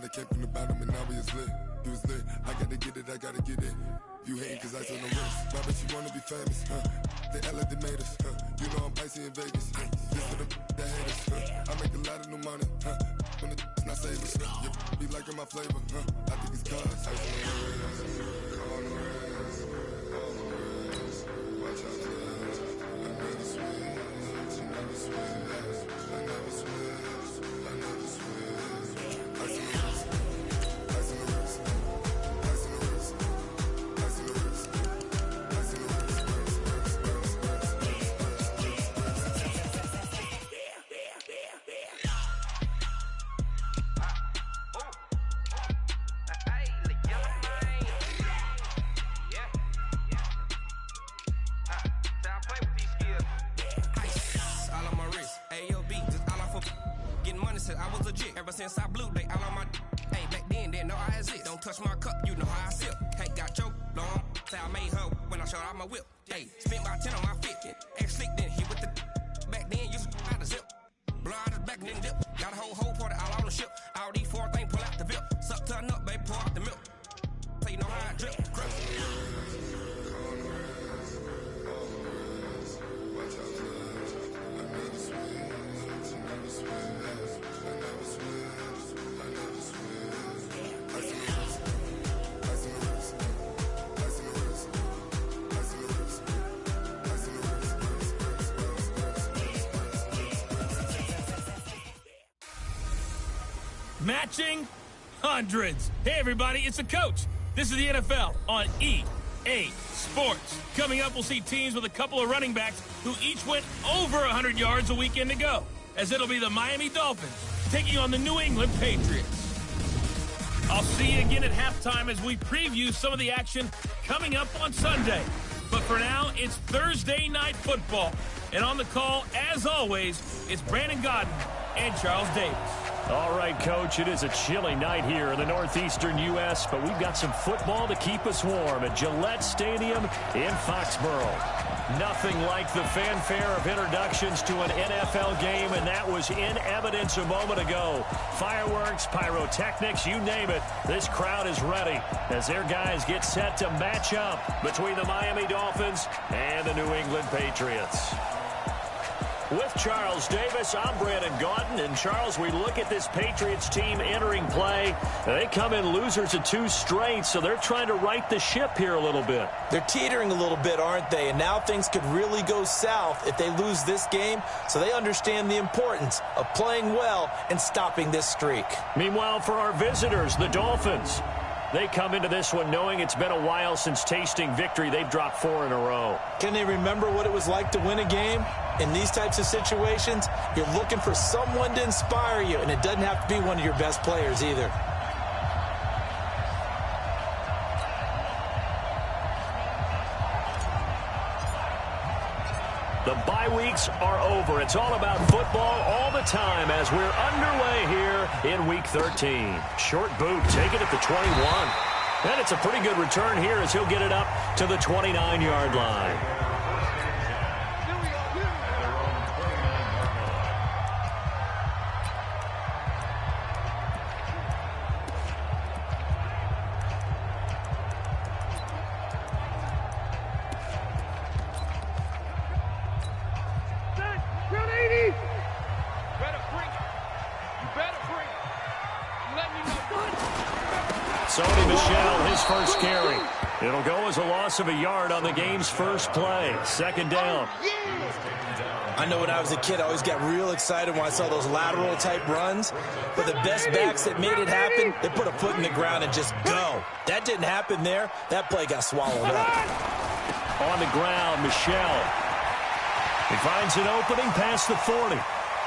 I came from the bottom and now we is lit. You was lit, I gotta get it, I gotta get it. You hating cause I told no risk. Why bet you wanna be famous, huh? They act like they made us, huh? You know I'm icy in Vegas, this for the that hate us, huh? I make a lot of new money, huh? When it's not savers, you be liking my flavor, huh? I think it's cause ice on the wrist, on the wrist, on the wrist. Watch out for this. I never switch, I never switch, I never switch, I never switch. Ice on the wrist, ice on the wrist, ice on the wrist, ice on the wrist, ice on the wrist. I was legit ever since I blew. They all on my hey back then didn't know I exist. Don't touch my cup, you know how I sip. Hey, got your long. Say I made her when I showed out my whip. Hey, spent my 10 on my fit. Ex slick then hit with the back then used to out the zip. Blow out his back and then dip. Got a whole party all on the ship. All these four things pull out the VIP. Suck turn up, baby, pour out the milk. So you know how I drip. Crap. Matching hundreds. Hey, everybody, it's the coach. This is the NFL on EA Sports. Coming up, we'll see teams with a couple of running backs who each went over 100 yards a weekend ago, as it'll be the Miami Dolphins taking on the New England Patriots. I'll see you again at halftime as we preview some of the action coming up on Sunday. But for now, it's Thursday Night Football. And on the call, as always, it's Brandon Godden and Charles Davis. All right, Coach, it is a chilly night here in the northeastern U.S., but we've got some football to keep us warm at Gillette Stadium in Foxborough. Nothing like the fanfare of introductions to an NFL game, and that was in evidence a moment ago. Fireworks, pyrotechnics, you name it. This crowd is ready as their guys get set to match up between the Miami Dolphins and the New England Patriots. With Charles Davis, I'm Brandon Gaudin. And, Charles, we look at this Patriots team entering play. They come in losers of 2 straight, so they're trying to right the ship here a little bit. They're teetering a little bit, aren't they? And now things could really go south if they lose this game, so they understand the importance of playing well and stopping this streak. Meanwhile, for our visitors, the Dolphins, they come into this one knowing it's been a while since tasting victory. They've dropped 4 in a row. Can they remember what it was like to win a game? In these types of situations, you're looking for someone to inspire you, and it doesn't have to be one of your best players either. The bye weeks are over. It's all about football all the time as we're underway here in Week 13. Short boot, take it at the 21. And it's a pretty good return here as he'll get it up to the 29-yard line. First carry. It'll go as a loss of a yard on the game's first play. Second down. I know when I was a kid, I always got real excited when I saw those lateral-type runs. But the best backs that made it happen, they put a foot in the ground and just go. That didn't happen there. That play got swallowed up. On the ground, Michel. He finds an opening past the 40.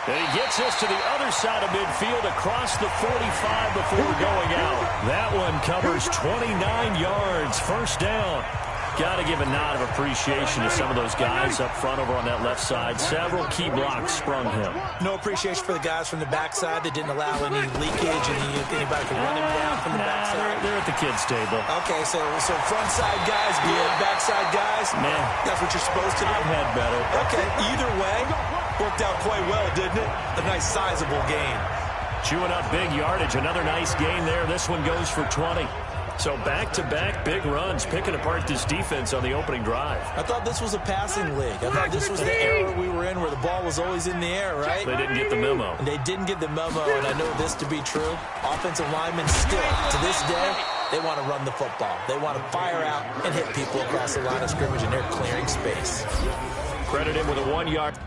And he gets us to the other side of midfield across the 45 before going out. That one covers 29 yards. First down. Got to give a nod of appreciation to some of those guys up front over on that left side. Several key blocks sprung him. No appreciation for the guys from the backside that didn't allow any leakage and anybody could run him down from the backside. They're at the kids' table. Okay, so front side guys good, backside guys, that's what you're supposed to do? I've had better. Okay, either way, worked out quite well, didn't it? A nice sizable gain. Chewing up big yardage. Another nice gain there. This one goes for 20. So back-to-back big runs, picking apart this defense on the opening drive. I thought this was a passing league. I thought this was the era we were in where the ball was always in the air, right? They didn't get the memo. And they didn't get the memo, and I know this to be true. Offensive linemen still, to this day, they want to run the football. They want to fire out and hit people across the line of scrimmage, and they're clearing space. Credit him with a 1-yard.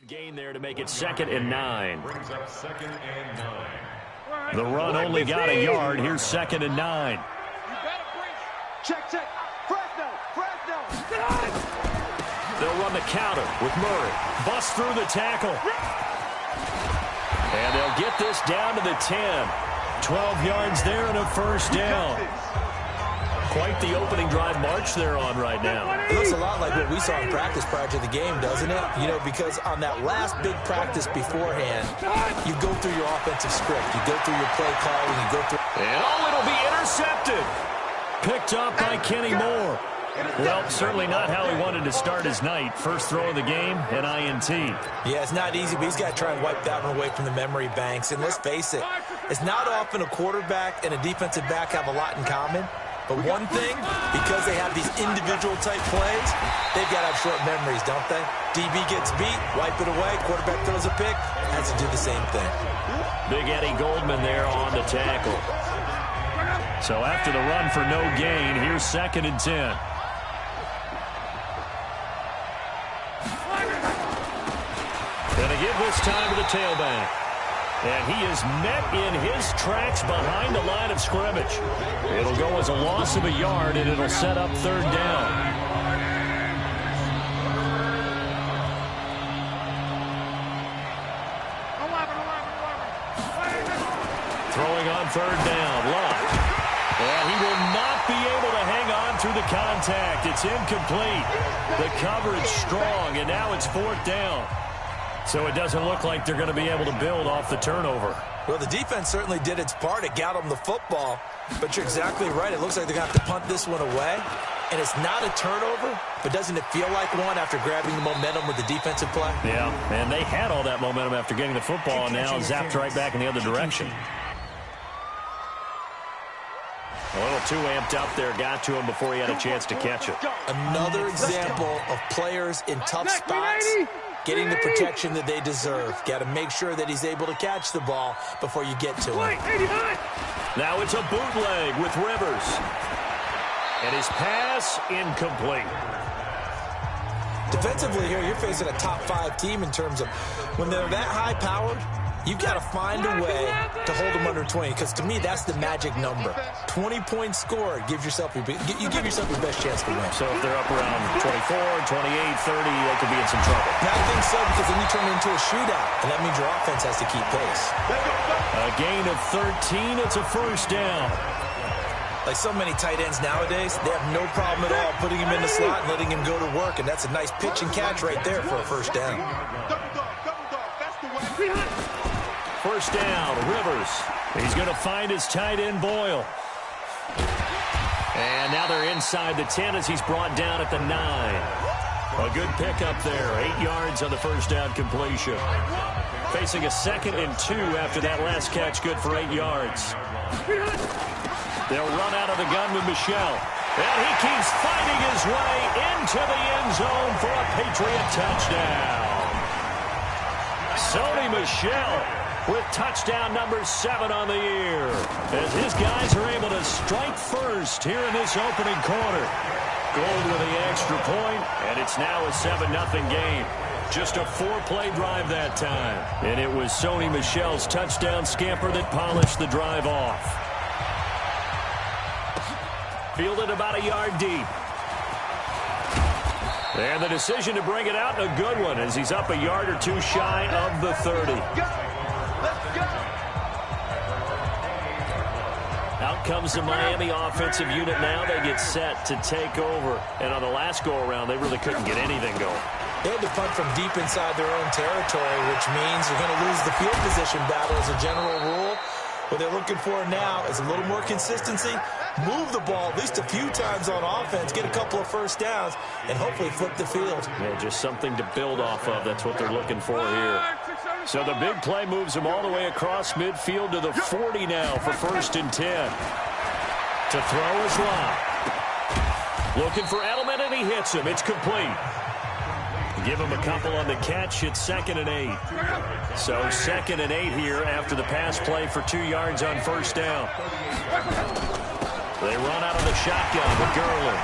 Gain there to make it 2nd and 9. Brings up 2nd and 9. The run only got a yard. Here's 2nd and 9. Check. Fresno. They'll run the counter with Murray. Bust through the tackle. And they'll get this down to the 10. 12 yards there and a first down. Quite the opening drive march they're on right now. It looks a lot like what we saw in practice prior to the game, doesn't it? You know, because on that last big practice beforehand, you go through your offensive script. You go through your play calling. You go through... And it'll be intercepted. Picked up by Kenny Moore. Well, certainly not how he wanted to start his night. First throw of the game, an INT. Yeah, it's not easy, but he's got to try and wipe that one away from the memory banks. And let's face it, it's not often a quarterback and a defensive back have a lot in common. But one thing, because they have these individual type plays, they've got to have short memories, don't they? DB gets beat, wipe it away, quarterback throws a pick, has to do the same thing. Big Eddie Goldman there on the tackle. So after the run for no gain, here's 2nd and 10. Gonna give this time to the tailback. And he is met in his tracks behind the line of scrimmage. It'll go as a loss of a yard, and it'll set up 3rd down. Throwing on 3rd down, Lott. And he will not be able to hang on through the contact. It's incomplete. The coverage strong, and now it's 4th down. So it doesn't look like they're going to be able to build off the turnover. Well, the defense certainly did its part. It got them the football. But you're exactly right. It looks like they're going to have to punt this one away. And it's not a turnover, but doesn't it feel like one after grabbing the momentum with the defensive play? Yeah, and they had all that momentum after getting the football, and now zapped right back in the other direction. A little too amped up there, got to him before he had a chance to catch it. Another example of players in tough spots getting the protection that they deserve. Got to make sure that he's able to catch the ball before you get to him. Now it's a bootleg with Rivers. And his pass incomplete. Defensively here, you're facing a top 5 team in terms of when they're that high-powered, You've got to find a way to hold them under 20, because to me, that's the magic number. 20 points scored, you give yourself your best chance to win. So if they're up around 24, 28, 30, they could be in some trouble. I think so, because then you turn it into a shootout, and that means your offense has to keep pace. A gain of 13, it's a first down. Like so many tight ends nowadays, they have no problem at all putting him in the slot and letting him go to work, and that's a nice pitch and catch right there for a first down. First down, Rivers. He's going to find his tight end, Boyle. And now they're inside the 10 as he's brought down at the 9. A good pickup there, 8 yards on the first down completion. Facing a 2nd and 2 after that last catch, good for 8 yards. They'll run out of the gun with Michel. And he keeps fighting his way into the end zone for a Patriot touchdown. Sony Michel with touchdown number 7 on the year, as his guys are able to strike first here in this opening quarter. Gold with the extra point, and it's now a 7-0 game. Just a 4-play drive that time. And it was Sony Michel's touchdown scamper that polished the drive off. Fielded about a yard deep. And the decision to bring it out, a good one, as he's up a yard or two shy of the 30. Out comes the Miami offensive unit now. They get set to take over. And on the last go-around, they really couldn't get anything going. They had to punt from deep inside their own territory, which means they're going to lose the field position battle as a general rule. What they're looking for now is a little more consistency, move the ball at least a few times on offense, get a couple of first downs, and hopefully flip the field. Yeah, just something to build off of. That's what they're looking for here. So the big play moves them all the way across midfield to the 40 now for 1st and 10. To throw is Lott. Looking for Edelman, and he hits him. It's complete. Give him a couple on the catch. It's 2nd and 8. So 2nd and 8 here after the pass play for 2 yards on first down. They run out of the shotgun with Gurley.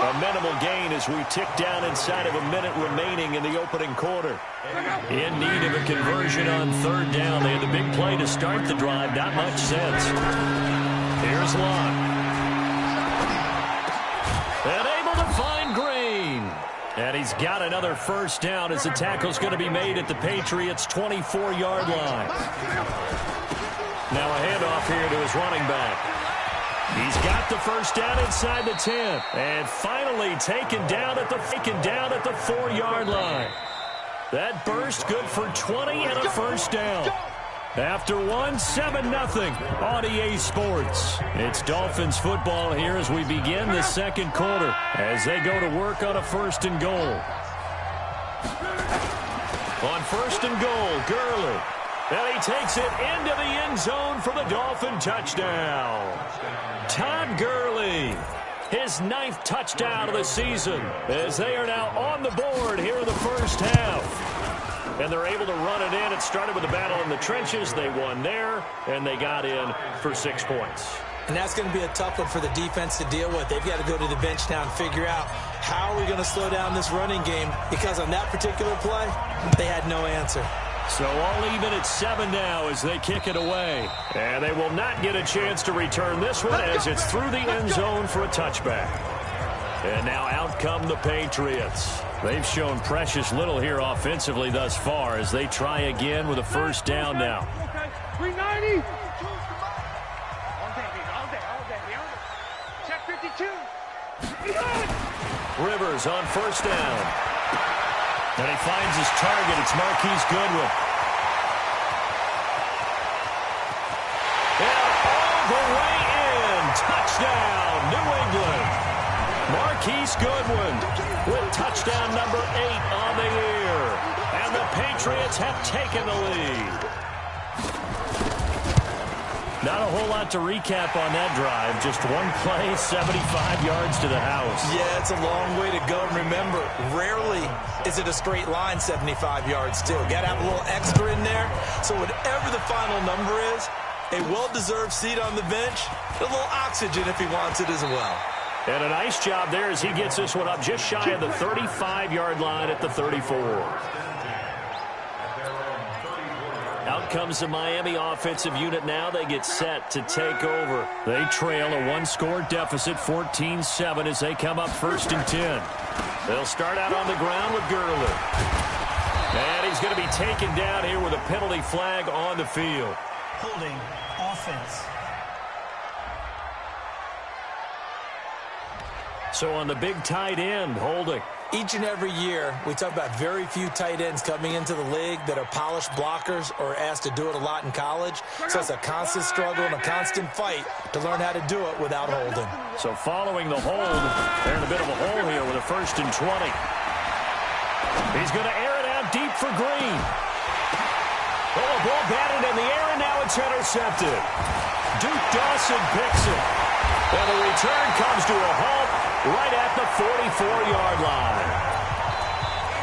A minimal gain as we tick down inside of a minute remaining in the opening quarter. In need of a conversion on 3rd down. They had the big play to start the drive. Not much sense. Here's Lott. And able to find Green. And he's got another first down as the tackle's going to be made at the Patriots' 24-yard line. Now a handoff here to his running back. He's got the first down inside the 10. And finally taken down at the 4-yard line. That burst good for 20 and a first down. After 7-0 on EA Sports. It's Dolphins football here as we begin the 2nd quarter as they go to work on a 1st and goal. On 1st and goal, Gurley. And he takes it into the end zone for the Dolphin touchdown. Todd Gurley, his 9th touchdown of the season, as they are now on the board here in the first half. And they're able to run it in. It started with a battle in the trenches. They won there, and they got in for 6 points. And that's going to be a tough one for the defense to deal with. They've got to go to the bench now and figure out how are we going to slow down this running game, because on that particular play, they had no answer. So all even at 7 now as they kick it away. And they will not get a chance to return this one as it's through the end zone for a touchback. And now out come the Patriots. They've shown precious little here offensively thus far as they try again with a first down now. 390. Check 52. Rivers on first down. And he finds his target. It's Marquise Goodwin. And all the way in. Touchdown, New England. Marquise Goodwin with touchdown number 8 on the year. And the Patriots have taken the lead. Not a whole lot to recap on that drive. Just one play, 75 yards to the house. Yeah, it's a long way to go. And remember, rarely is it a straight line 75 yards, too. Got to have a little extra in there. So whatever the final number is, a well-deserved seat on the bench, a little oxygen if he wants it as well. And a nice job there as he gets this one up just shy of the 35-yard line at the 34. comes the Miami offensive unit now. They get set to take over. They trail a one-score deficit, 14-7, as they come up 1st and 10. They'll start out on the ground with Gurley. And he's going to be taken down here with a penalty flag on the field. Holding offense. So on the big tight end, holding. Each and every year, we talk about very few tight ends coming into the league that are polished blockers or asked to do it a lot in college. So it's a constant struggle and a constant fight to learn how to do it without holding. So following the hold, they're in a bit of a hole here with a 1st and 20. He's going to air it out deep for Green. Oh, a ball batted in the air, and now it's intercepted. Duke Dawson picks it. And the return comes to a halt right at the 44-yard line.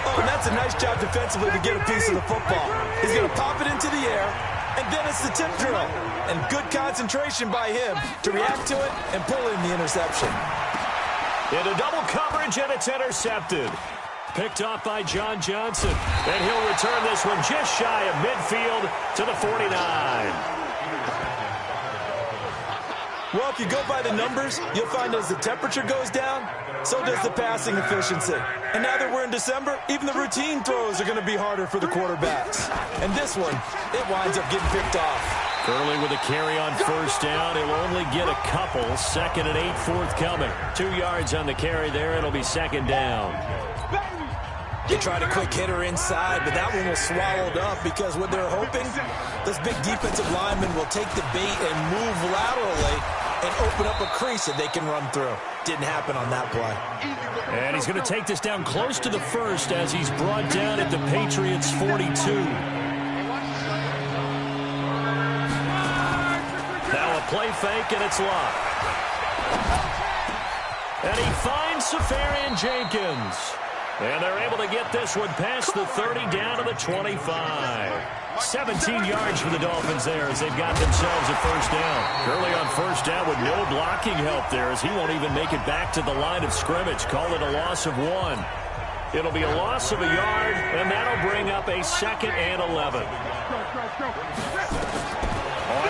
Oh, and that's a nice job defensively to get a piece of the football. He's going to pop it into the air, and then it's the tip drill. And good concentration by him to react to it and pull in the interception. Into double coverage, and it's intercepted. Picked off by John Johnson. And he'll return this one just shy of midfield to the 49. Well, if you go by the numbers, you'll find as the temperature goes down, so does the passing efficiency. And now that we're in December, even the routine throws are going to be harder for the quarterbacks. And this one, it winds up getting picked off. Gurley with a carry on 1st down. He'll only get a couple. 2nd and 8 forthcoming. 2 yards on the carry there. It'll be 2nd down. They tried a quick hitter inside, but that one was swallowed up because what they're hoping, this big defensive lineman will take the bait and move laterally and open up a crease that they can run through. Didn't happen on that play. And he's going to take this down close to the 1st as he's brought down at the Patriots' 42. Now a play fake, and it's locked. And he finds Safarian Jenkins. And they're able to get this one past the 30 down to the 25. 17 yards for the Dolphins there as they've got themselves a 1st down. Gurley on 1st down with no blocking help there as he won't even make it back to the line of scrimmage. Call it a loss of 1. It'll be a loss of a yard, and that'll bring up a 2nd and 11. On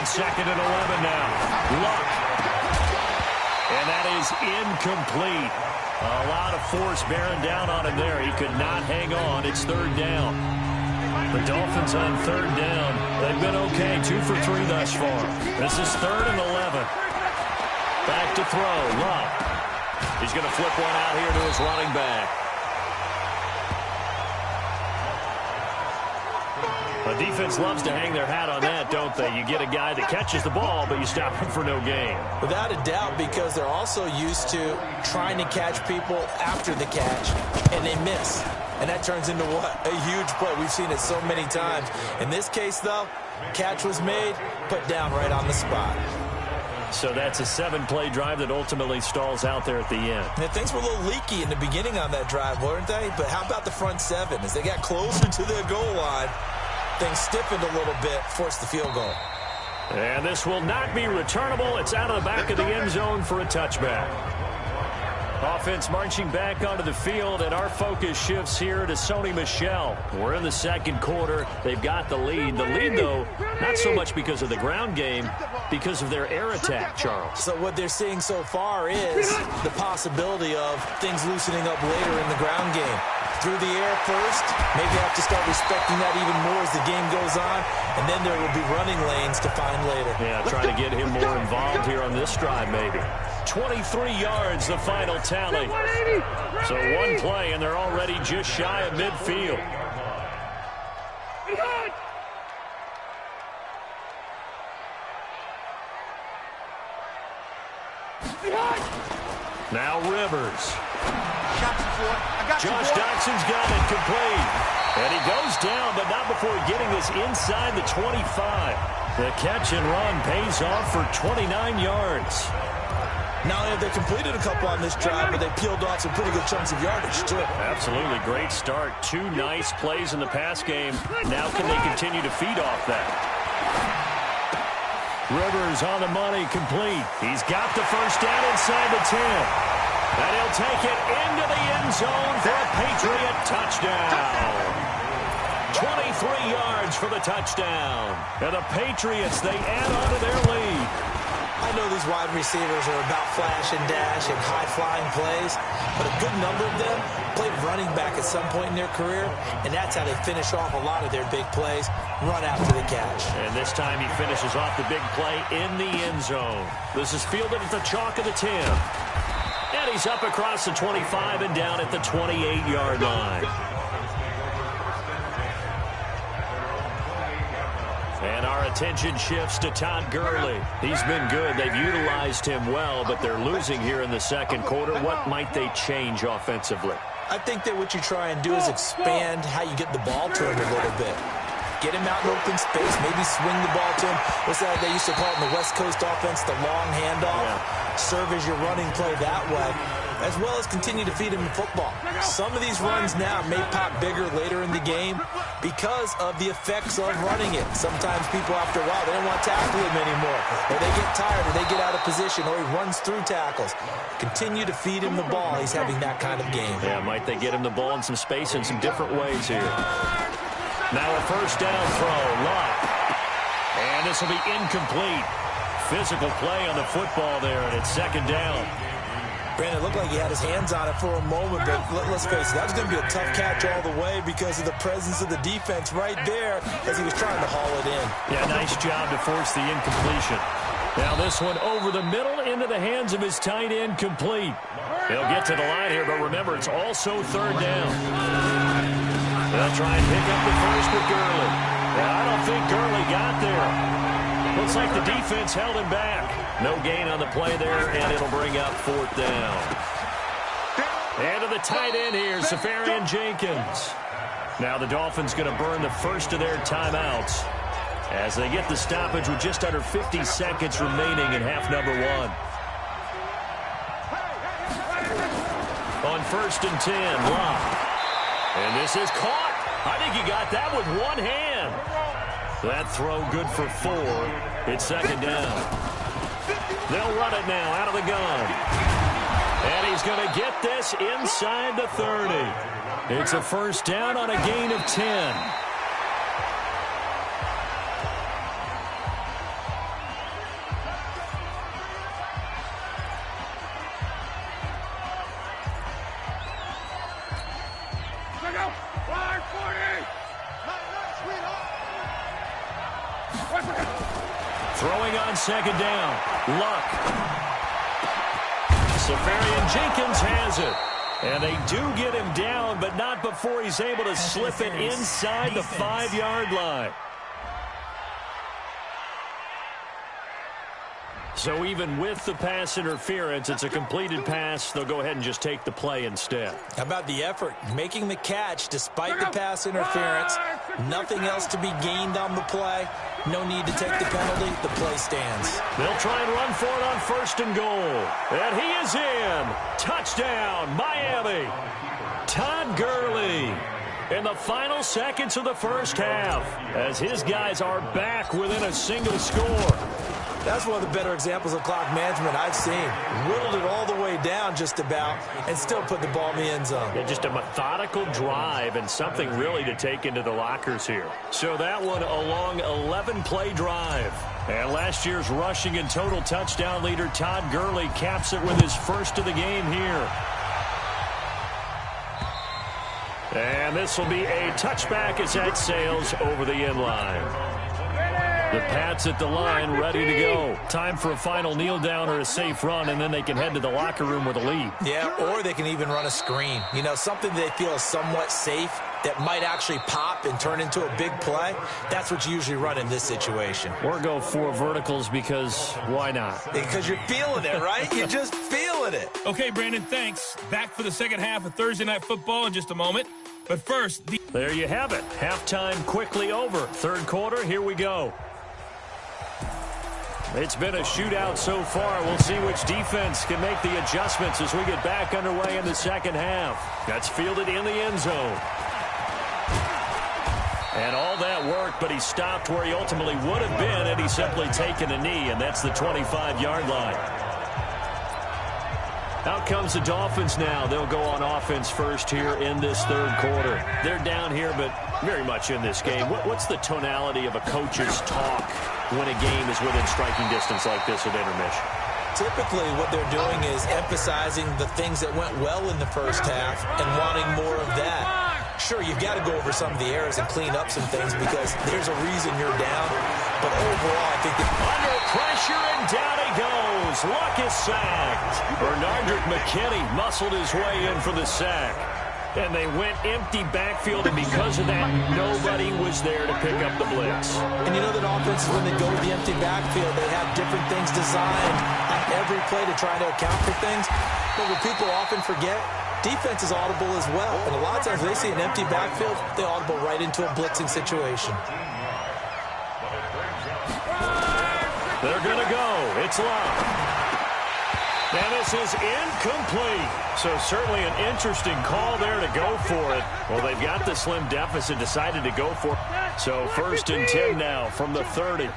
2nd and 11 now. Luck. And that is incomplete. A lot of force bearing down on him there. He could not hang on. It's 3rd down. The Dolphins on 3rd down. They've been okay. 2 for 3 thus far. This is 3rd and 11. Back to throw. Luck. He's going to flip one out here to his running back. The defense loves to hang their hat on that, don't they? You get a guy that catches the ball, but you stop him for no gain. Without a doubt, because they're also used to trying to catch people after the catch, and they miss. And that turns into what? A huge play. We've seen it so many times. In this case, though, catch was made, put down right on the spot. So that's a 7-play drive that ultimately stalls out there at the end. And things were a little leaky in the beginning on that drive, weren't they? But how about the front 7? As they got closer to their goal line, things stiffened a little bit, forced the field goal. And this will not be returnable. It's out of the back of the end zone for a touchback. Offense marching back onto the field, and our focus shifts here to Sony Michel. We're in the 2nd quarter. They've got the lead. The lead, though, not so much because of the ground game, because of their air attack, Charles. So what they're seeing so far is the possibility of things loosening up later in the ground game. Through the air first, maybe have to start respecting that even more as the game goes on, and then there will be running lanes to find later. Yeah, trying to get him more involved here on this drive maybe. 23 yards, the final tally. So 1 play, and they're already just shy of midfield. Now Rivers. Josh Doxson's got it complete. And he goes down, but not before getting this inside the 25. The catch and run pays off for 29 yards. Not only have they completed a couple on this drive, but they peeled off some pretty good chunks of yardage, too. Absolutely. Great start. 2 nice plays in the pass game. Now can they continue to feed off that? Rivers on the money, complete. He's got the 1st down inside the 10. And he'll take it into the end zone for a Patriot touchdown. 23 yards for the touchdown. And the Patriots, they add on to their lead. I know these wide receivers are about flash and dash and high-flying plays, but a good number of them played running back at some point in their career, and that's how they finish off a lot of their big plays, run after the catch. And this time he finishes off the big play in the end zone. This is fielded at the chalk of the 10. And he's up across the 25 and down at the 28-yard line. And our attention shifts to Todd Gurley. He's been good. They've utilized him well, but they're losing here in the second quarter. What might they change offensively? I think that what you try and do is expand how you get the ball to him a little bit. Get him out in open space, maybe swing the ball to him. What's that they used to call it in the West Coast offense, the long handoff? Yeah. Serve as your running play that way, as well as continue to feed him the football. Some of these runs now may pop bigger later in the game because of the effects of running it. Sometimes people, after a while, they don't want to tackle him anymore, or they get tired, or they get out of position, or he runs through tackles. Continue to feed him the ball. He's having that kind of game. Yeah, might they get him the ball in some space in some different ways here. Now a first down throw, Luck. And this will be incomplete. Physical play on the football there, and it's second down. Brandon, it looked like he had his hands on it for a moment, but let's face it, that was going to be a tough catch all the way because of the presence of the defense right there as he was trying to haul it in. Yeah, nice job to force the incompletion. Now this one over the middle into the hands of his tight end, complete. He'll get to the line here, but remember, it's also third down. They'll try and pick up the first with Gurley. Well, I don't think Gurley got there. Looks like the defense held him back. No gain on the play there, and it'll bring up fourth down. And to the tight end here, Safarian Jenkins. Now the Dolphins going to burn the first of their timeouts as they get the stoppage with just under 50 seconds remaining in half number one. On 1st and 10, Locke. And this is caught. I think he got that with one hand. That throw good for 4. It's second down. They'll run it now out of the gun. And he's going to get this inside the 30. It's a first down on a gain of 10. Throwing on second down. Luck. Safarian Jenkins has it. And they do get him down, but not before he's able to slip it inside the 5-yard line. So even with the pass interference, it's a completed pass. They'll go ahead and just take the play instead. How about the effort? Making the catch despite the pass interference. Nothing else to be gained on the play. No need to take the penalty. The play stands. They'll try and run for it on 1st and goal. And he is in. Touchdown, Miami. Todd Gurley in the final seconds of the first half as his guys are back within a single score. That's one of the better examples of clock management I've seen. Whittled it all the way down just about and still put the ball in the end zone. Yeah, just a methodical drive and something really to take into the lockers here. So that one a long 11-play drive. And last year's rushing and total touchdown leader Todd Gurley caps it with his first of the game here. And this will be a touchback as that sails over the end line. The Pats at the line, ready to go. Time for a final kneel down or a safe run, and then they can head to the locker room with a lead. Yeah, or they can even run a screen. You know, something they feel is somewhat safe that might actually pop and turn into a big play. That's what you usually run in this situation. Or go 4 verticals because why not? Because you're feeling it, right? You're just feeling it. Okay, Brandon, thanks. Back for the second half of Thursday Night Football in just a moment. But first, there you have it. Halftime quickly over. Third quarter, here we go. It's been a shootout so far. We'll see which defense can make the adjustments as we get back underway in the second half. That's fielded in the end zone. And all that worked, but he stopped where he ultimately would have been had he simply taken a knee, and that's the 25-yard line. Out comes the Dolphins now. They'll go on offense first here in this third quarter. They're down here, but very much in this game. What's the tonality of a coach's talk when a game is within striking distance like this at intermission? Typically, what they're doing is emphasizing the things that went well in the first half and wanting more of that. Sure, you've got to go over some of the errors and clean up some things because there's a reason you're down. But overall, I think that under pressure, and down he goes. Luck is sacked. Bernardrick McKinney muscled his way in for the sack. And they went empty backfield, and because of that, nobody was there to pick up the blitz. And you know that offenses, when they go to the empty backfield, they have different things designed on every play to try to account for things. But what people often forget, defense is audible as well. And a lot of times they see an empty backfield, they audible right into a blitzing situation. They're going to go. It's Luck. And this is incomplete. So certainly an interesting call there to go for it. Well, they've got the slim deficit, decided to go for it. So 1st and 10 now from the 30.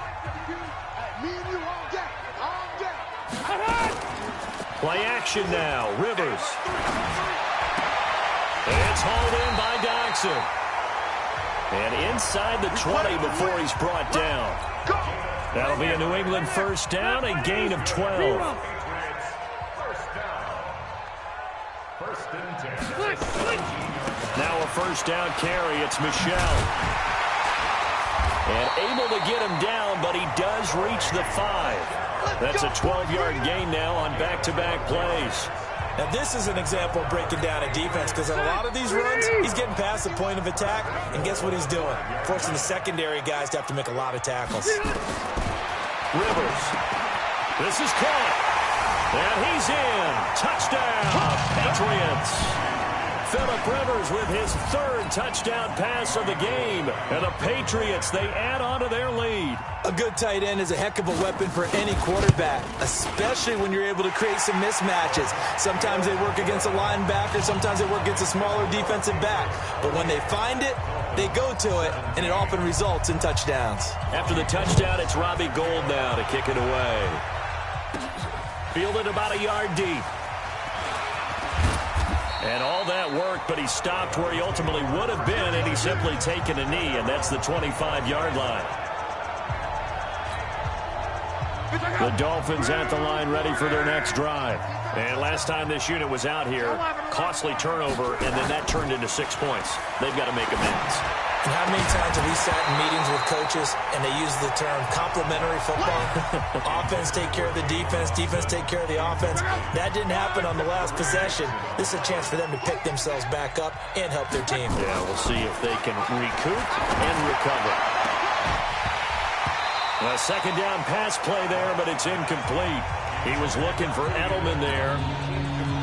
Play action now. Rivers. It's hauled in by Doxson. And inside the 20 before he's brought down. That'll be a New England first down, a gain of 12. Now a first down carry. It's Michel. And able to get him down, but he does reach the 5. That's a 12-yard gain now on back-to-back plays. Now this is an example of breaking down a defense because on a lot of these runs, he's getting past the point of attack, and guess what he's doing? Forcing the secondary guys to have to make a lot of tackles. Rivers. This is caught. And he's in. Touchdown, Patriots. Phillip Rivers with his 3rd touchdown pass of the game. And the Patriots, they add on to their lead. A good tight end is a heck of a weapon for any quarterback, especially when you're able to create some mismatches. Sometimes they work against a linebacker, sometimes they work against a smaller defensive back. But when they find it, they go to it, and it often results in touchdowns. After the touchdown, it's Robbie Gould now to kick it away. Fielded about a yard deep. And all that work, but he stopped where he ultimately would have been, and he's simply taken a knee, and that's the 25-yard line. The Dolphins at the line, ready for their next drive. And last time this unit was out here, costly turnover, and then that turned into 6 points. They've got to make amends. And how many times have we sat in meetings with coaches and they use the term complementary football? Offense take care of the defense, defense take care of the offense. That didn't happen on the last possession. This is a chance for them to pick themselves back up and help their team. Yeah, we'll see if they can recoup and recover. A second down pass play there, but it's incomplete. He was looking for Edelman there.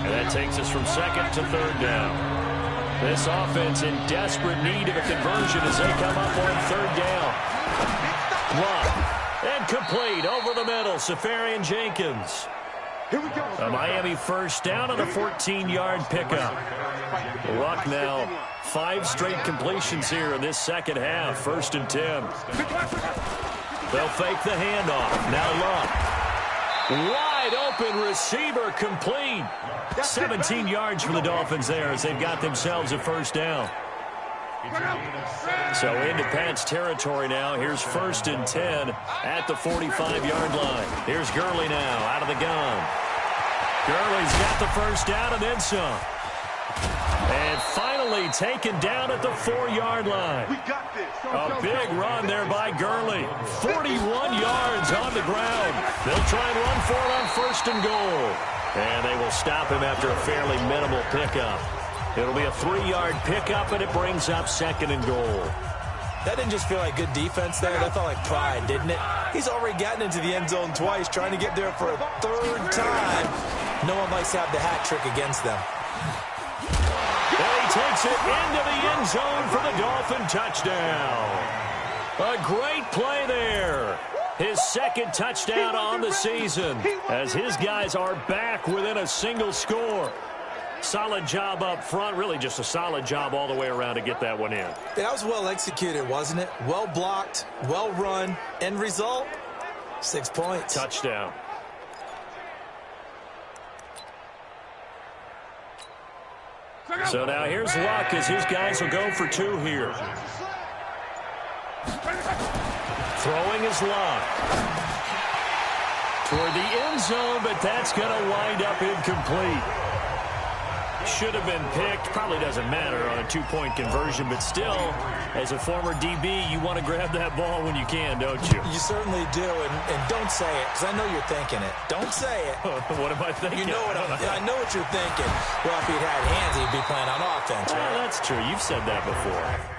And that takes us from 2nd to 3rd down. This offense in desperate need of a conversion as they come up on 3rd down. Luck. And complete over the middle. Safarian Jenkins. A Miami first down on a 14-yard pickup. Luck now 5 straight completions here in this second half. 1st and 10. They'll fake the handoff. Now Luck. Wide open receiver complete. 17 yards for the Dolphins there as they've got themselves a first down. So into Pat's territory now. Here's 1st and 10 at the 45-yard line. Here's Gurley now out of the gun. Gurley's got the first down and then some. And finally taken down at the 4-yard line. A big run there by Gurley. 41 yards on the ground. They'll try and run for it on 1st and goal. And they will stop him after a fairly minimal pickup. It'll be a 3-yard pickup, and it brings up 2nd and goal. That didn't just feel like good defense there. That felt like pride, didn't it? He's already gotten into the end zone twice, trying to get there for a 3rd time. No one likes to have the hat trick against them. And he takes it into the end zone for the Dolphin touchdown. A great play there. His 2nd touchdown on the season as his guys are back within a single score. Solid job up front, really just a solid job all the way around to get that one in. That was well executed, wasn't it? Well blocked, well run, end result, 6 points. Touchdown. So now here's Luck as his guys will go for 2 here. Throwing his luck. Toward the end zone, but that's going to wind up incomplete. Should have been picked. Probably doesn't matter on a two-point conversion, but still, as a former DB, you want to grab that ball when you can, don't you? You certainly do, and don't say it, because I know you're thinking it. Don't say it. What am I thinking? You know what I know what you're thinking. Well, if he'd had hands, he'd be playing on offense, right? That's true. You've said that before.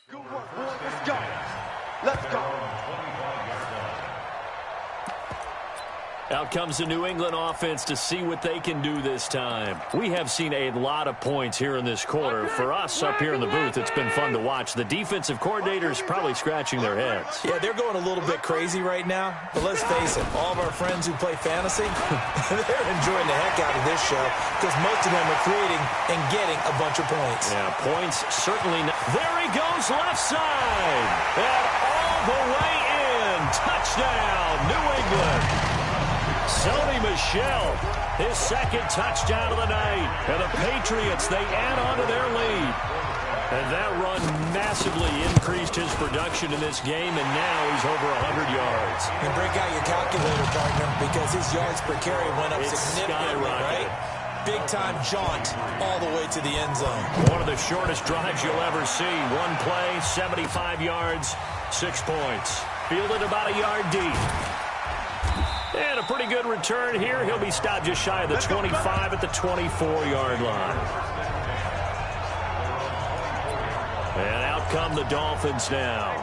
Good work, boy. Let's go. Let's go. Out comes the New England offense to see what they can do this time. We have seen a lot of points here in this quarter. For us up here in the booth, it's been fun to watch. The defensive coordinators probably scratching their heads. Yeah, they're going a little bit crazy right now. But let's face it, all of our friends who play fantasy, they're enjoying the heck out of this show because most of them are creating and getting a bunch of points. Yeah, points certainly not. There he goes left side. And all the way in. Touchdown, New England. Sony Michel, his second touchdown of the night. And the Patriots, they add on to their lead. And that run massively increased his production in this game, and now he's over 100 yards. And break out your calculator, partner, because his yards per carry went up significantly, right? Big-time jaunt all the way to the end zone. One of the shortest drives you'll ever see. One play, 75 yards, 6 points. Fielded about a yard deep. And a pretty good return here. He'll be stopped just shy of the 25 at the 24-yard line. And out come the Dolphins now.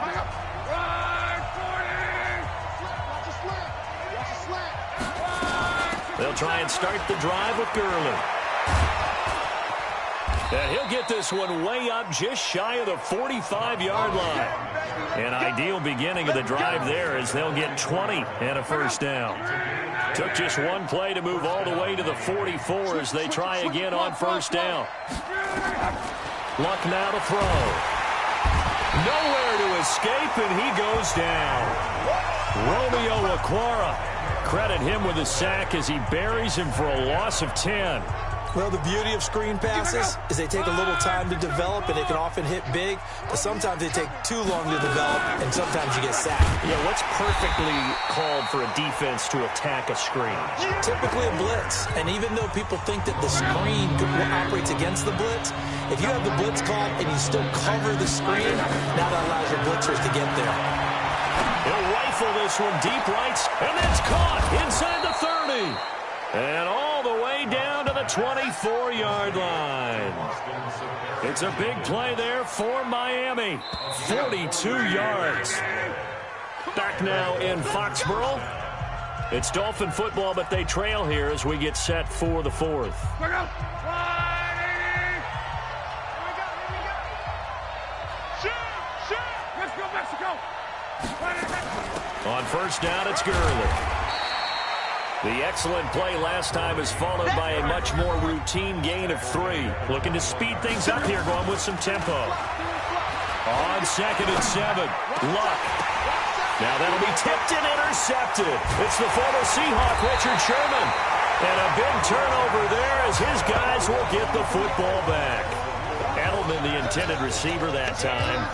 They'll try and start the drive with Gurley. And he'll get this one way up just shy of the 45-yard line. An ideal beginning of the drive there as they'll get 20 and a first down. Took just one play to move all the way to the 44 as they try again on first down. Luck now to throw. Nowhere to escape, and he goes down. Romeo Okwara. Credit him with a sack as he buries him for a loss of 10. Well, the beauty of screen passes is they take a little time to develop, and they can often hit big, but sometimes they take too long to develop, and sometimes you get sacked. Yeah, what's perfectly called for a defense to attack a screen? Typically a blitz, and even though people think that the screen operates against the blitz, if you have the blitz called and you still cover the screen, now that allows your blitzers to get there. He'll rifle this one deep right, and that's caught inside the 30. And all the way down to the 24-yard line. It's a big play there for Miami. 42 yards. Back now in Foxborough. It's Dolphin football, but they trail here as we get set for the fourth. On first down, it's Gurley. The excellent play last time is followed by a much more routine gain of 3. Looking to speed things up here, going with some tempo. On 2nd and 7, Luck. Now that'll be tipped and intercepted. It's the former Seahawk, Richard Sherman. And a big turnover there as his guys will get the football back. Edelman, the intended receiver that time.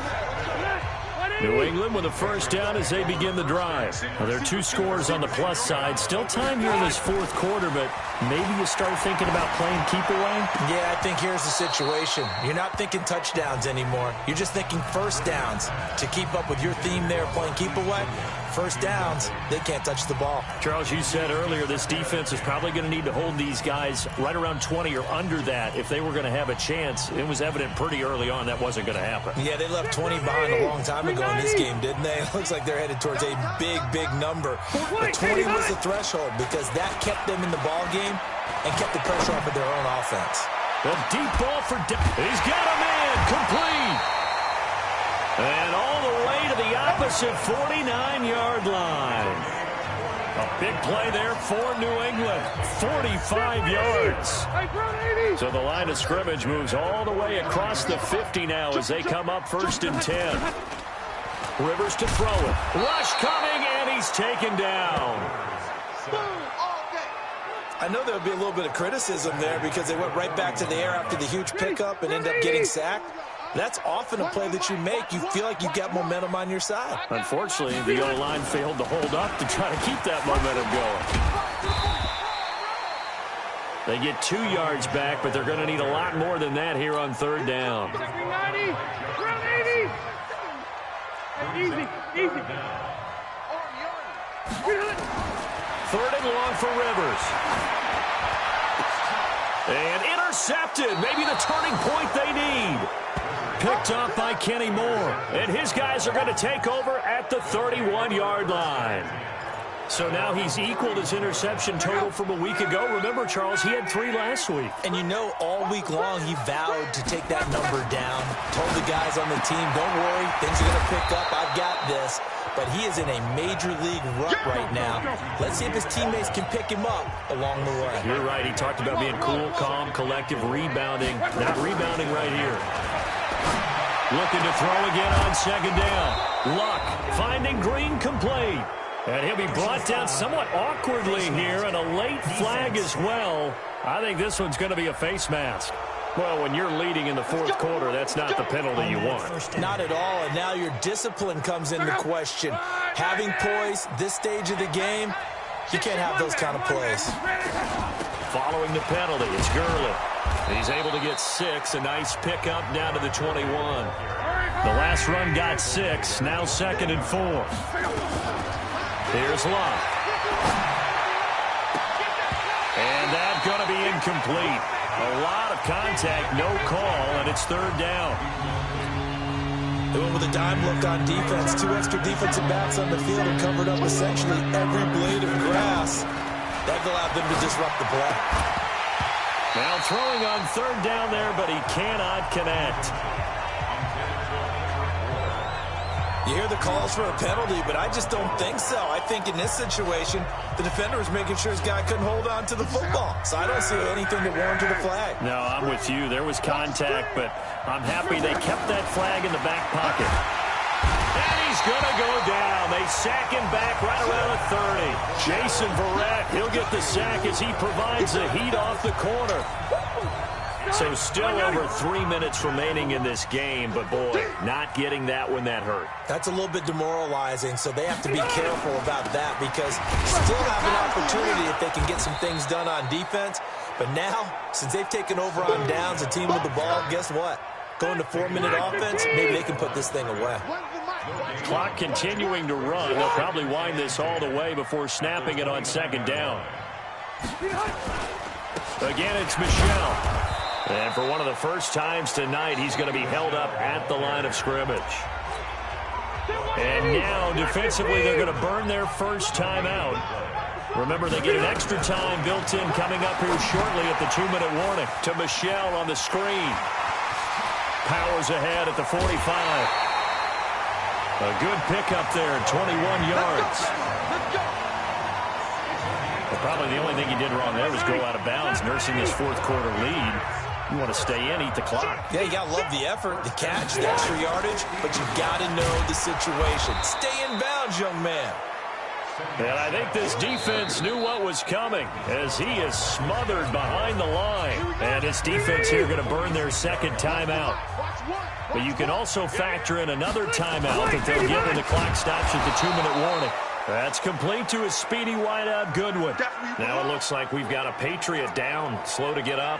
New England with a first down as they begin the drive. Well, there are 2 scores on the plus side. Still time here in this fourth quarter, but maybe you start thinking about playing keep away? Yeah, I think here's the situation. You're not thinking touchdowns anymore. You're just thinking first downs. To keep up with your theme there, playing keep away, first downs, they can't touch the ball. Charles, you said earlier this defense is probably going to need to hold these guys right around 20 or under that if they were going to have a chance. It was evident pretty early on that wasn't going to happen. Yeah, they left 20 behind a long time ago in this game, didn't they? It looks like they're headed towards a big, big number. But 20 was the threshold because that kept them in the ball game and kept the pressure off of their own offense. The deep ball for he's got a man complete. And all the way to the opposite 49-yard line. A big play there for New England. 45 yards. So the line of scrimmage moves all the way across the 50 now as they come up 1st and 10. Rivers to throw it. Rush coming, and he's taken down. I know there would be a little bit of criticism there because they went right back to the air after the huge pickup and ended up getting sacked. That's often a play that you make. You feel like you've got momentum on your side. Unfortunately, the O-line failed to hold up to try to keep that momentum going. They get 2 yards back, but they're going to need a lot more than that here on 3rd down. Easy. 3rd and long for Rivers. And intercepted. Maybe the turning point they need. Picked up by Kenny Moore. And his guys are going to take over at the 31-yard line. So now he's equaled his interception total from a week ago. Remember, Charles, he had 3 last week. And you know, all week long he vowed to take that number down. Told the guys on the team, don't worry, things are going to pick up. I've got this. But he is in a major league rut right now. Let's see if his teammates can pick him up along the way. You're right. He talked about being cool, calm, collective, rebounding. Not rebounding right here. Looking to throw again on 2nd down. Luck finding Green complete. And he'll be brought down somewhat awkwardly here, and a late flag as well. I think this one's going to be a face mask. Well, when you're leading in the 4th quarter, that's not the penalty you want. Not at all, and now your discipline comes into question. Having poise this stage of the game, you can't have those kind of plays. Following the penalty, it's Gurley. He's able to get 6, a nice pickup down to the 21. The last run got 6, now 2nd and 4. Here's Luck. incomplete. A lot of contact, no call, and it's third down. They went with a dime look on defense. 2 extra defensive backs on the field and covered up essentially every blade of grass. That allowed them to disrupt the play. Now throwing on third down there, but he cannot connect. You hear the calls for a penalty, but I just don't think so. I think in this situation, the defender was making sure his guy couldn't hold on to the football. So I don't see anything that warranted a flag. No, I'm with you. There was contact, but I'm happy they kept that flag in the back pocket. And he's going to go down. They sack him back right around the 30. Jason Verrett, he'll get the sack as he provides the heat off the corner. So still over 3 minutes remaining in this game, but boy, not getting that when that hurt. That's a little bit demoralizing, so they have to be careful about that because still have an opportunity if they can get some things done on defense. But now, since they've taken over on downs, a team with the ball, guess what? Going to 4-minute offense, maybe they can put this thing away. Clock continuing to run. They'll probably wind this all the way before snapping it on second down. Again, it's Michel. And for one of the first times tonight, he's going to be held up at the line of scrimmage. And now, defensively, they're going to burn their first time out. Remember, they get an extra time built in coming up here shortly at the 2-minute warning. To Michel on the screen. Powers ahead at the 45. A good pickup there, 21 yards. Well, probably the only thing he did wrong there was go out of bounds, nursing his fourth-quarter lead. You want to stay in, eat the clock. Yeah, you got to love the effort, the catch, the extra yardage, but you got to know the situation. Stay in bounds, young man. And I think this defense knew what was coming as he is smothered behind the line. And this defense here going to burn their second timeout. But you can also factor in another timeout that they'll get when the clock stops at the 2-minute warning. That's complete to a speedy wideout Goodwin. Now it looks like we've got a Patriot down, slow to get up.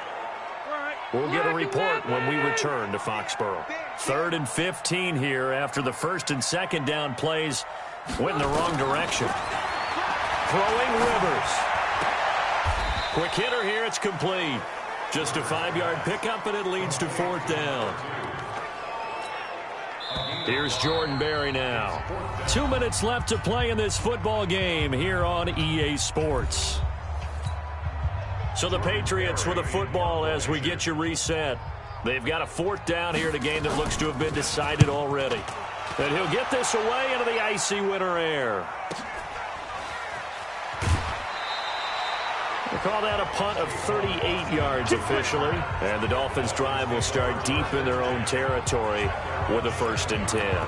We'll get a report when we return to Foxborough. 3rd and 15 here after the first and second down plays went in the wrong direction. Throwing Rivers. Quick hitter here, it's complete. Just a 5-yard pickup, and it leads to 4th down. Here's Jordan Berry now. 2 minutes left to play in this football game here on EA Sports. So the Patriots with a football as we get you reset. They've got a 4th down here in a game that looks to have been decided already. And he'll get this away into the icy winter air. We'll call that a punt of 38 yards officially. And the Dolphins' drive will start deep in their own territory with a 1st and 10.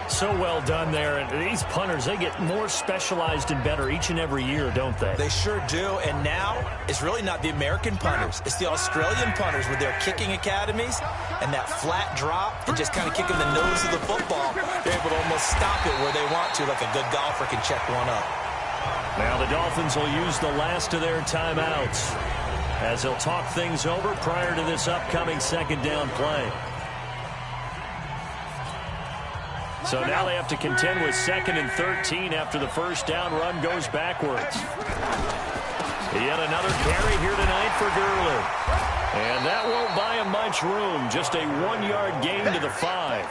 So well done there. And these punters, they get more specialized and better each and every year, don't they? They sure do. And now it's really not the American punters. It's the Australian punters with their kicking academies and that flat drop and just kind of kicking the nose of the football. They're able to almost stop it where they want to, like a good golfer can check one up. Now the Dolphins will use the last of their timeouts as they'll talk things over prior to this upcoming second down play. So now they have to contend with 2nd and 13 after the first down run goes backwards. Yet another carry here tonight for Gurley. And that won't buy him much room. Just a 1-yard gain to the 5.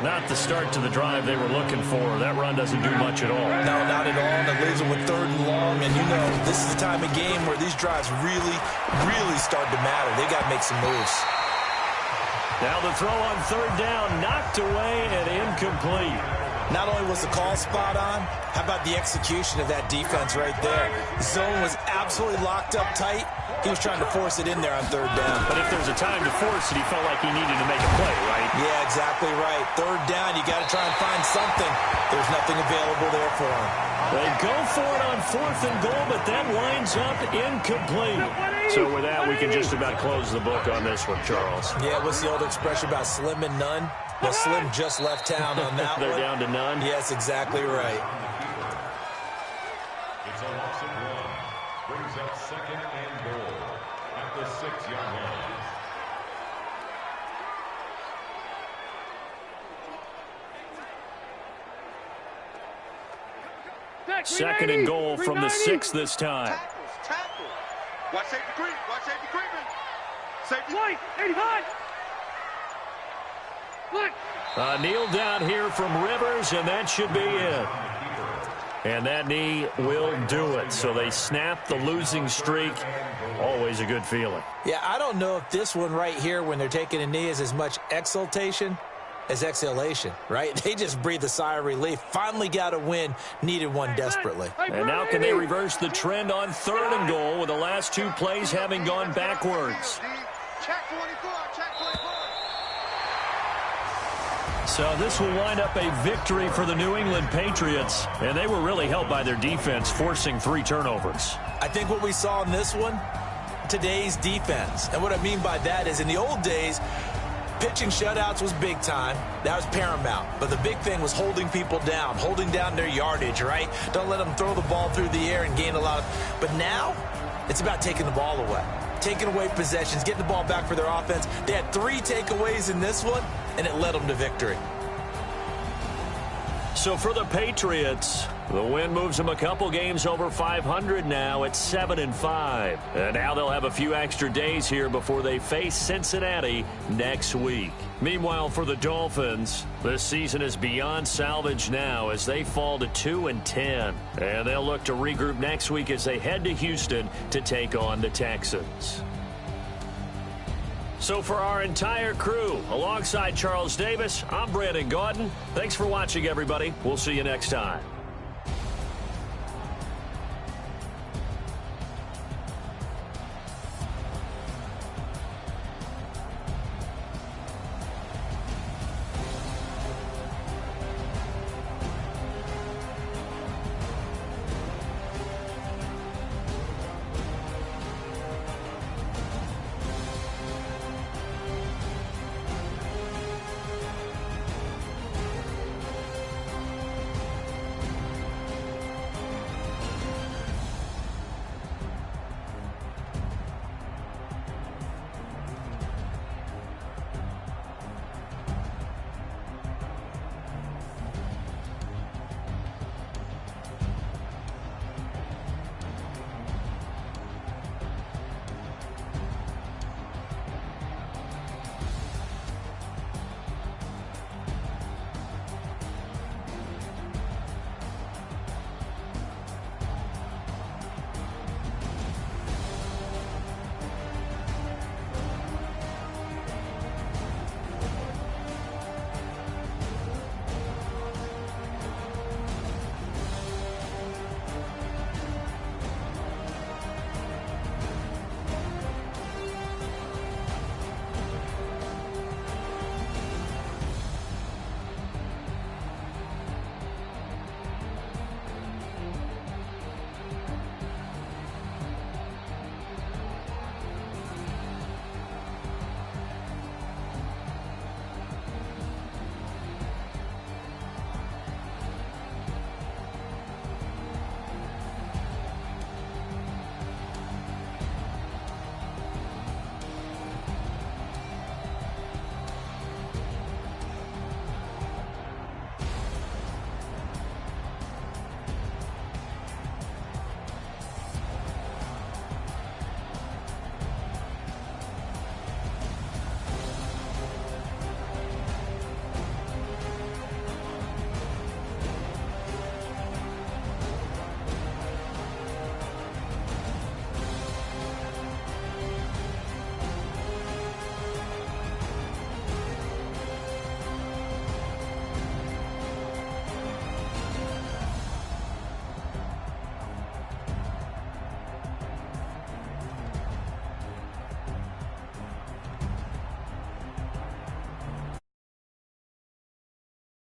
Not the start to the drive they were looking for. That run doesn't do much at all. No, not at all. And it leaves them with 3rd and long. And you know, this is the time of game where these drives really, really start to matter. They got to make some moves. Now the throw on 3rd down, knocked away and incomplete. Not only was the call spot on, how about the execution of that defense right there? The zone was absolutely locked up tight. He was trying to force it in there on 3rd down. But if there's a time to force it, he felt like he needed to make a play, right? Yeah, exactly right. 3rd down, you got to try and find something. There's nothing available there for him. They go for it on 4th and goal, but that winds up incomplete. So with that, we can just about close the book on this one, Charles. Yeah, what's the old expression about slim and none? Well, Slim just left town on that They're one. down to none? Yes, exactly right. It's a loss of 1. Brings up 2nd and goal at the 6-yard line. Second and goal from the 6 this time. Watch safety creep. Watch safety creeping. Safety. White, 85. Look. Kneel down here from Rivers, and that should be it. And that knee will do it. So they snap the losing streak. Always a good feeling. Yeah, I don't know if this one right here, when they're taking a knee, is as much exultation as exhalation, right? They just breathe a sigh of relief. Finally got a win. Needed one desperately. And now can they reverse the trend on 3rd and goal with the last 2 plays having gone backwards? Check 44. Check 44. So this will wind up a victory for the New England Patriots. And they were really helped by their defense, forcing 3 turnovers. I think what we saw in this one, today's defense. And what I mean by that is in the old days, pitching shutouts was big time. That was paramount. But the big thing was holding people down, holding down their yardage, right? Don't let them throw the ball through the air and gain a lot of... But now, it's about taking the ball away. Taking away possessions, getting the ball back for their offense. They had 3 takeaways in this one, and it led them to victory. So for the Patriots, the win moves them a couple games over 500 now at 7-5. And now they'll have a few extra days here before they face Cincinnati next week. Meanwhile, for the Dolphins, this season is beyond salvage now as they fall to 2-10. And they'll look to regroup next week as they head to Houston to take on the Texans. So for our entire crew, alongside Charles Davis, I'm Brandon Gaudin. Thanks for watching, everybody. We'll see you next time.